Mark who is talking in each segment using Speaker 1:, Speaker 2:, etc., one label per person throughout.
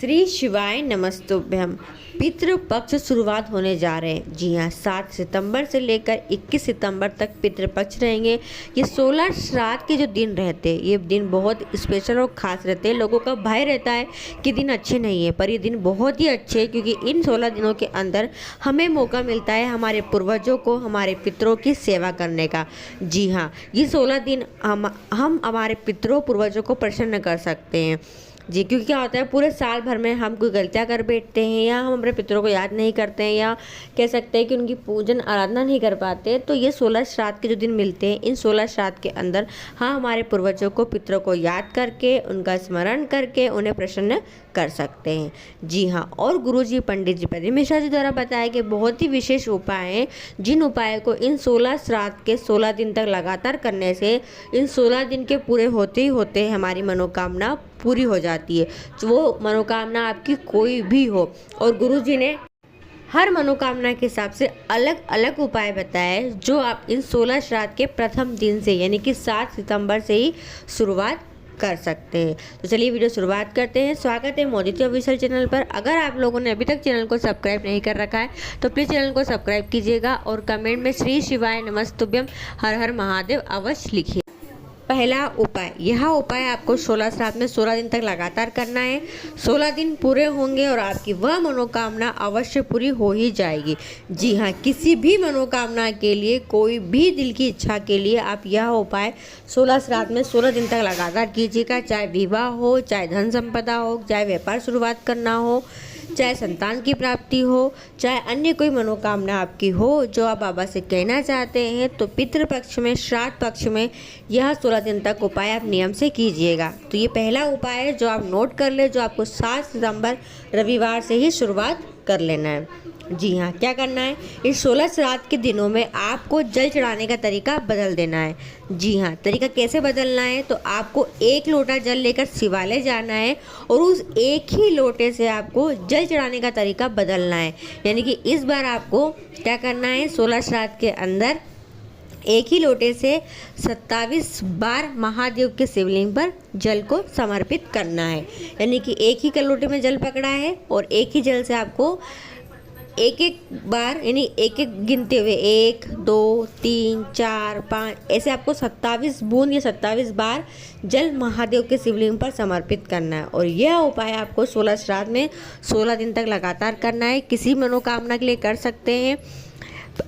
Speaker 1: श्री शिवाय नमस्तुभ्यम। पितृपक्ष शुरुआत होने जा रहे हैं। जी हाँ, 7 सितंबर से लेकर 21 सितंबर तक पितृपक्ष रहेंगे। ये 16 श्राद्ध के जो दिन रहते हैं, ये दिन बहुत स्पेशल और ख़ास रहते हैं। लोगों का भय रहता है कि दिन अच्छे नहीं है, पर ये दिन बहुत ही अच्छे हैं, क्योंकि इन 16 दिनों के अंदर हमें मौका मिलता है हमारे पूर्वजों को, हमारे पितरों की सेवा करने का। जी हाँ, ये 16 दिन हम हमारे पितरों पूर्वजों को प्रसन्न कर सकते हैं। जी, क्योंकि क्या होता है, पूरे साल भर में हम कोई गलतियाँ कर बैठते हैं, या हम अपने पितरों को याद नहीं करते हैं, या कह सकते हैं कि उनकी पूजन आराधना नहीं कर पाते। तो ये 16 श्राद्ध के जो दिन मिलते हैं, इन 16 श्राद्ध के अंदर हाँ हमारे पूर्वजों को, पितरों को याद करके, उनका स्मरण करके उन्हें प्रसन्न कर सकते हैं। जी हाँ, और गुरुजी पंडित जी प्रदीप मिश्रा जी द्वारा बताया कि बहुत ही विशेष उपाय हैं, जिन उपायों को इन 16 श्राद्ध के 16 दिन तक लगातार करने से इन 16 दिन के पूरे होते ही होते हमारी मनोकामना पूरी हो जाती है। तो वो मनोकामना आपकी कोई भी हो, और गुरुजी ने हर मनोकामना के हिसाब से अलग अलग उपाय बताए, जो आप इन 16 श्राद्ध के प्रथम दिन से यानी कि 7 सितंबर से ही शुरुआत कर सकते हैं। तो चलिए वीडियो शुरुआत करते हैं। स्वागत है मोदिती ऑफिशियल चैनल पर। अगर आप लोगों ने अभी तक चैनल को सब्सक्राइब नहीं कर रखा है तो प्लीज़ चैनल को सब्सक्राइब कीजिएगा, और कमेंट में श्री शिवाय नमस्तुभ्यम हर हर महादेव अवश्य लिखिए। पहला उपाय, यह उपाय आपको 16 श्राद्ध में 16 दिन तक लगातार करना है। 16 दिन पूरे होंगे और आपकी वह मनोकामना अवश्य पूरी हो ही जाएगी। जी हाँ, किसी भी मनोकामना के लिए, कोई भी दिल की इच्छा के लिए आप यह उपाय 16 श्राद्ध में 16 दिन तक लगातार कीजिएगा। चाहे विवाह हो, चाहे धन संपदा हो, चाहे व्यापार शुरुआत करना हो, चाहे संतान की प्राप्ति हो, चाहे अन्य कोई मनोकामना आपकी हो जो आप बाबा से कहना चाहते हैं, तो पितृपक्ष में, श्राद्ध पक्ष में यह 16 दिन तक उपाय आप नियम से कीजिएगा। तो ये पहला उपाय है जो आप नोट कर ले, जो आपको 7 सितंबर रविवार से ही शुरुआत कर लेना है। जी हाँ, क्या करना है, इस 16 श्राद्ध के दिनों में आपको जल चढ़ाने का तरीका बदल देना है। जी हाँ, तरीका कैसे बदलना है, तो आपको 1 लोटा जल लेकर शिवालय जाना है, और उस एक ही लोटे से आपको जल चढ़ाने का तरीका बदलना है। यानी कि इस बार आपको क्या करना है, 16 श्राद्ध के अंदर एक ही लोटे से 27 बार महादेव के शिवलिंग पर जल को समर्पित करना है। यानी कि एक ही लोटे में जल पकड़ा है, और एक ही जल से आपको एक एक बार, यानी एक एक गिनते हुए 1 2 3 4 5 ऐसे आपको 27 बूंद या 27 बार जल महादेव के शिवलिंग पर समर्पित करना है। और यह उपाय आपको 16 श्राद्ध में 16 दिन तक लगातार करना है। किसी मनोकामना के लिए कर सकते हैं।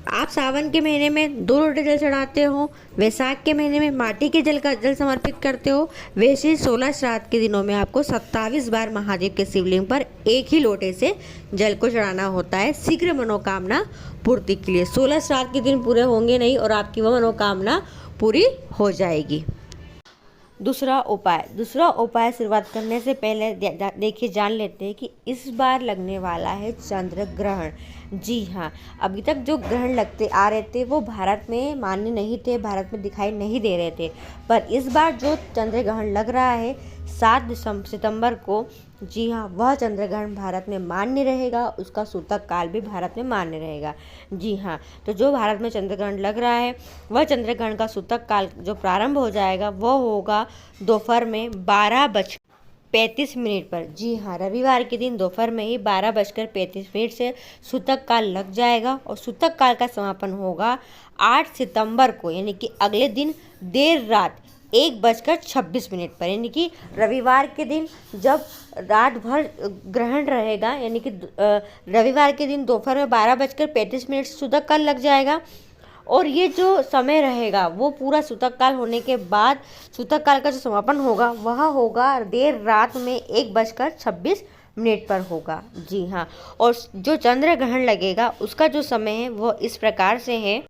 Speaker 1: आप सावन के महीने में 2 लोटे जल चढ़ाते हो, वैशाख के महीने में माटी के जल का जल समर्पित करते हो, वैसे 16 श्राद्ध के दिनों में आपको 27 बार महादेव के शिवलिंग पर एक ही लोटे से जल को चढ़ाना होता है, शीघ्र मनोकामना पूर्ति के लिए। 16 श्राद्ध के दिन पूरे होंगे नहीं और आपकी वह मनोकामना पूरी हो जाएगी। दूसरा उपाय शुरुआत करने से पहले देखिए, जान लेते हैं कि इस बार लगने वाला है चंद्र ग्रहण। जी हाँ, अभी तक जो ग्रहण लगते आ रहे थे वो भारत में मान्य नहीं थे, भारत में दिखाई नहीं दे रहे थे, पर इस बार जो चंद्र ग्रहण लग रहा है 7 सितंबर को, जी हाँ, वह चंद्र ग्रहण भारत में मान्य रहेगा, उसका सूतक काल भी भारत में मान्य रहेगा। जी हाँ, तो जो भारत में चंद्र ग्रहण लग रहा है, वह चंद्र ग्रहण का सूतक काल जो प्रारंभ हो जाएगा वह होगा दोपहर में 12:35 पर। जी हाँ, रविवार के दिन दोपहर में ही 12:35 से सूतक काल लग जाएगा, और सूतक काल का समापन होगा 8 सितंबर को, यानी कि अगले दिन देर रात 1:26 पर। यानी कि रविवार के दिन जब रात भर ग्रहण रहेगा, यानी कि रविवार के दिन दोपहर में 12:35 सूतक काल लग जाएगा, और ये जो समय रहेगा वो पूरा सूतक काल होने के बाद सूतक काल का जो समापन होगा वह होगा देर रात में 1:26 पर होगा। जी हाँ, और जो चंद्र ग्रहण लगेगा उसका जो समय है वो इस प्रकार से है।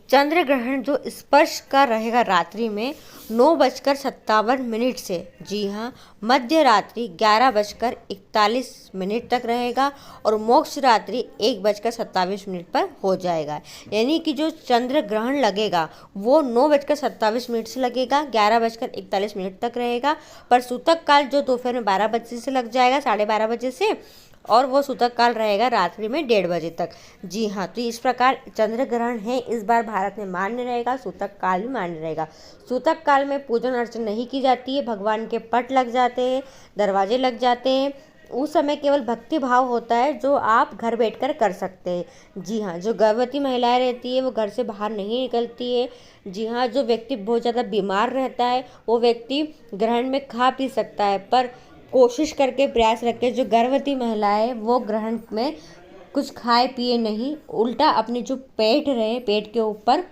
Speaker 1: चंद्र ग्रहण जो स्पर्श का रहेगा रात्रि में 9:57 से, जी हाँ, मध्य रात्रि 11:41 तक रहेगा, और मोक्ष रात्रि 1:27 पर हो जाएगा। यानी कि जो चंद्र ग्रहण लगेगा वो 9:27 से लगेगा, 11:41 तक रहेगा, पर सूतक काल जो दोपहर में 12 बजे से लग जाएगा, 12:30 बजे से, और वो सूतक काल रहेगा रात्रि में 1:30 बजे तक। जी हाँ, तो इस प्रकार चंद्र ग्रहण है इस बार भारत में मान्य रहेगा, सूतक काल भी मान्य रहेगा। सूतक काल में पूजन अर्चना नहीं की जाती है, भगवान के पट लग जाते हैं, दरवाजे लग जाते हैं, उस समय केवल भक्ति भाव होता है जो आप घर बैठकर कर सकते हैं। जी हाँ, जो गर्भवती महिलाएं रहती है वो घर से बाहर नहीं निकलती है। जी हाँ, जो व्यक्ति बहुत ज़्यादा बीमार रहता है वो व्यक्ति ग्रहण में खा पी सकता है, पर कोशिश करके प्रयास रखें जो गर्भवती महिलाएं वो ग्रहण में कुछ खाए पिए नहीं, उल्टा अपनी जो पेट रहे पेट के ऊपर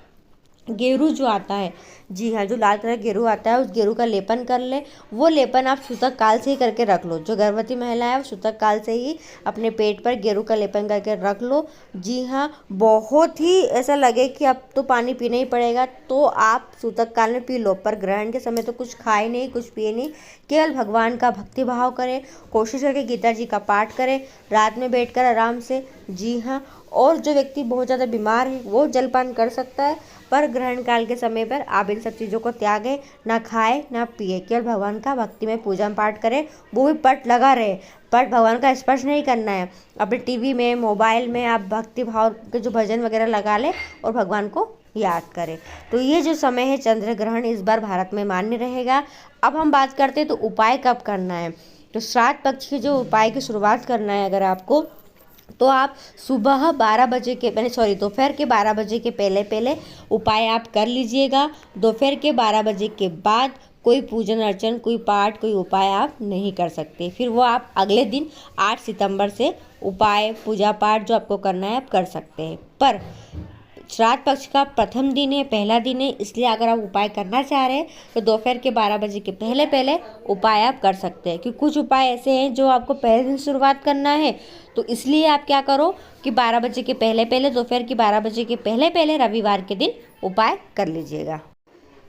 Speaker 1: गेरू जो आता है, जी हाँ, जो लाल कलर का गेरू आता है उस गेरू का लेपन कर ले। वो लेपन आप सूतक काल से ही करके रख लो। जो गर्भवती महिला है वो सूतक काल से ही अपने पेट पर गेरू का लेपन करके रख लो। जी हाँ, बहुत ही ऐसा लगे कि अब तो पानी पीना ही पड़ेगा तो आप सूतक काल में पी लो, पर ग्रहण के समय तो कुछ खाए नहीं, कुछ पिए नहीं, केवल भगवान का भक्ति भाव करें। कोशिश करके गीता जी का पाठ करें रात में बैठकर आराम से। जी हाँ, और जो व्यक्ति बहुत ज़्यादा बीमार है वो जलपान कर सकता है, पर ग्रहण काल के समय पर आप इन सब चीज़ों को त्यागें, ना खाए ना पिए, केवल भगवान का भक्ति में पूजा पाठ करें। वो भी पट लगा रहे, पट भगवान का स्पर्श नहीं करना है। अपने टीवी में मोबाइल में आप भक्ति भाव के जो भजन वगैरह लगा लें और भगवान को याद करें। तो ये जो समय है चंद्र ग्रहण इस बार भारत में मान्य रहेगा। अब हम बात करते हैं तो उपाय कब करना है। तो श्राद्ध पक्ष के जो उपाय की शुरुआत करना है अगर आपको, तो आप सुबह 12 बजे के दोपहर के 12 बजे के पहले पहले उपाय आप कर लीजिएगा। दोपहर के 12 बजे के बाद कोई पूजन अर्चन, कोई पाठ, कोई उपाय आप नहीं कर सकते। फिर वो आप अगले दिन 8 सितंबर से उपाय पूजा पाठ जो आपको करना है आप कर सकते हैं। पर श्राद्ध पक्ष का प्रथम दिन है, पहला दिन है, इसलिए अगर आप उपाय करना चाह रहे हैं तो दोपहर के 12 बजे के पहले पहले उपाय आप कर सकते हैं। क्योंकि कुछ उपाय ऐसे हैं जो आपको पहले दिन शुरुआत करना है, तो इसलिए आप क्या करो कि 12 बजे के पहले पहले, दोपहर के 12 बजे के पहले पहले रविवार के दिन उपाय कर लीजिएगा।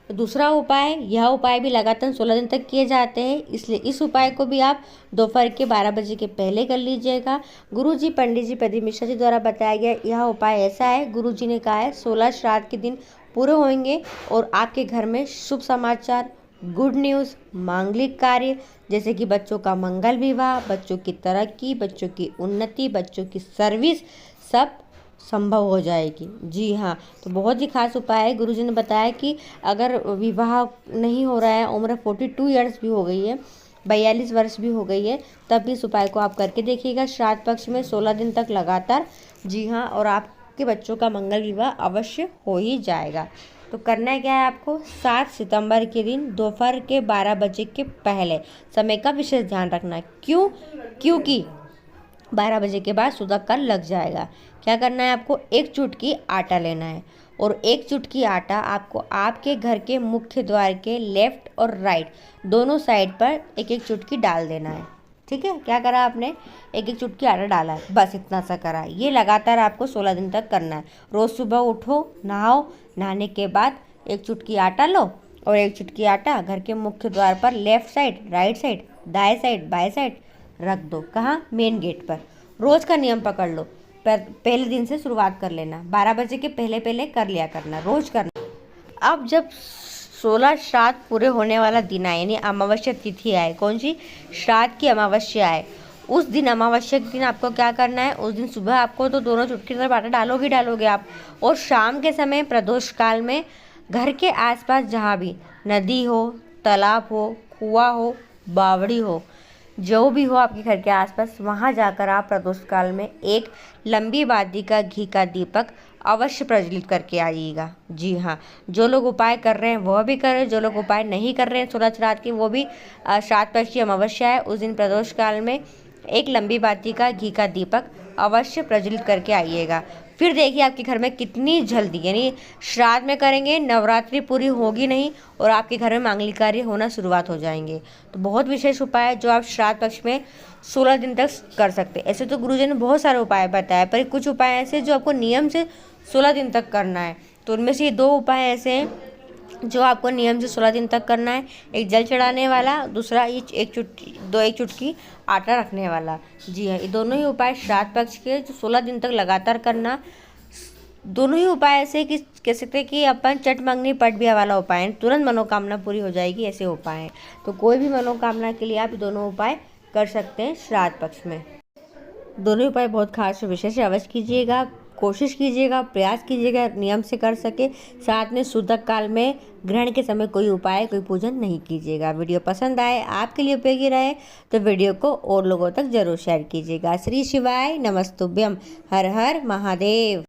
Speaker 1: तो दूसरा उपाय, यह उपाय भी लगातार 16 दिन तक किए जाते हैं, इसलिए इस उपाय को भी आप दोपहर के 12 बजे के पहले कर लीजिएगा। गुरुजी पंडित जी प्रदीप मिश्रा जी द्वारा बताया गया यह उपाय ऐसा है, गुरुजी ने कहा है 16 श्राद्ध के दिन पूरे होंगे और आपके घर में शुभ समाचार, गुड न्यूज़, मांगलिक कार्य जैसे कि बच्चों का मंगल विवाह, बच्चों की तरक्की, बच्चों की उन्नति, बच्चों की सर्विस सब संभव हो जाएगी। जी हाँ, तो बहुत ही खास उपाय है। गुरुजी ने बताया कि अगर विवाह नहीं हो रहा है, उम्र 42 ईयर्स भी हो गई है, 42 वर्ष भी हो गई है, तब भी इस उपाय को आप करके देखिएगा श्राद्ध पक्ष में 16 दिन तक लगातार। जी हाँ, और आपके बच्चों का मंगल विवाह अवश्य हो ही जाएगा। तो करना क्या है आपको, 7 सितंबर के दिन दोपहर के 12 बजे के पहले समय का विशेष ध्यान रखना। क्योंकि 12 बजे के बाद सूतक काल लग जाएगा। क्या करना है आपको, एक चुटकी आटा लेना है और एक चुटकी आटा आपको आपके घर के मुख्य द्वार के लेफ्ट और राइट दोनों साइड पर एक एक चुटकी डाल देना है। ठीक है, क्या करा आपने, एक एक चुटकी आटा डाला है, बस इतना सा करा है। ये लगातार आपको 16 दिन तक करना है। रोज़ सुबह उठो, नहाओ, नहाने के बाद एक चुटकी आटा लो और एक चुटकी आटा घर के मुख्य द्वार पर लेफ्ट साइड, राइट साइड, दाएं साइड, बाएं साइड रख दो। कहाँ, मेन गेट पर। रोज़ का नियम पकड़ लो, पर पहले दिन से शुरुआत कर लेना, 12 बजे के पहले पहले कर लिया करना, रोज़ करना। अब जब 16 श्राद्ध पूरे होने वाला दिन आए, यानी अमावस्या तिथि आए, कौन सी, श्राद्ध की अमावस्या आए, उस दिन अमावस्या के दिन आपको क्या करना है, उस दिन सुबह आपको तो दोनों चुटकी तरफ आटा डालोगे आप, और शाम के समय प्रदोष काल में घर के आसपास जहाँ भी नदी हो, तालाब हो, कुआं हो, बावड़ी हो, जो भी हो आपके घर के आसपास, वहाँ जाकर आप प्रदोष काल में एक लंबी बाती का घी का दीपक अवश्य प्रज्वलित करके आइएगा। जी हाँ, जो लोग उपाय कर रहे हैं वह भी करें, जो लोग उपाय नहीं कर रहे हैं 16 श्राद्ध के, वो भी श्राद्ध पक्ष की अमावस्या है उस दिन प्रदोष काल में एक लंबी बाती का घी का दीपक अवश्य प्रज्वलित करके आइएगा। फिर देखिए आपके घर में कितनी जल्दी, यानी श्राद्ध में करेंगे, नवरात्रि पूरी होगी नहीं और आपके घर में मांगलिक कार्य होना शुरुआत हो जाएंगे। तो बहुत विशेष उपाय है जो आप श्राद्ध पक्ष में 16 दिन तक कर सकते हैं। ऐसे तो गुरुजी ने बहुत सारे उपाय बताए, पर कुछ उपाय ऐसे जो आपको नियम से 16 दिन तक करना है। तो उनमें से ये 2 उपाय ऐसे हैं जो आपको नियम से 16 दिन तक करना है। एक जल चढ़ाने वाला, दूसरा एक चुटकी आटा रखने वाला। जी हाँ, ये दोनों ही उपाय श्राद्ध पक्ष के जो 16 दिन तक लगातार करना। दोनों ही उपाय ऐसे कि कह सकते हैं कि अपन चट मंगनी पट बिया वाला उपाय है, तुरंत मनोकामना पूरी हो जाएगी, ऐसे उपाय हैं। तो कोई भी मनोकामना के लिए आप दोनों उपाय कर सकते हैं श्राद्ध पक्ष में। दोनों उपाय बहुत खास और विशेष अवश्य कीजिएगा। कोशिश कीजिएगा, प्रयास कीजिएगा नियम से कर सके। साथ में सूतक काल में ग्रहण के समय कोई उपाय, कोई पूजन नहीं कीजिएगा। वीडियो पसंद आए, आपके लिए उपयोगी रहे तो वीडियो को और लोगों तक जरूर शेयर कीजिएगा। श्री शिवाय नमस्तुभ्यम। हर हर महादेव।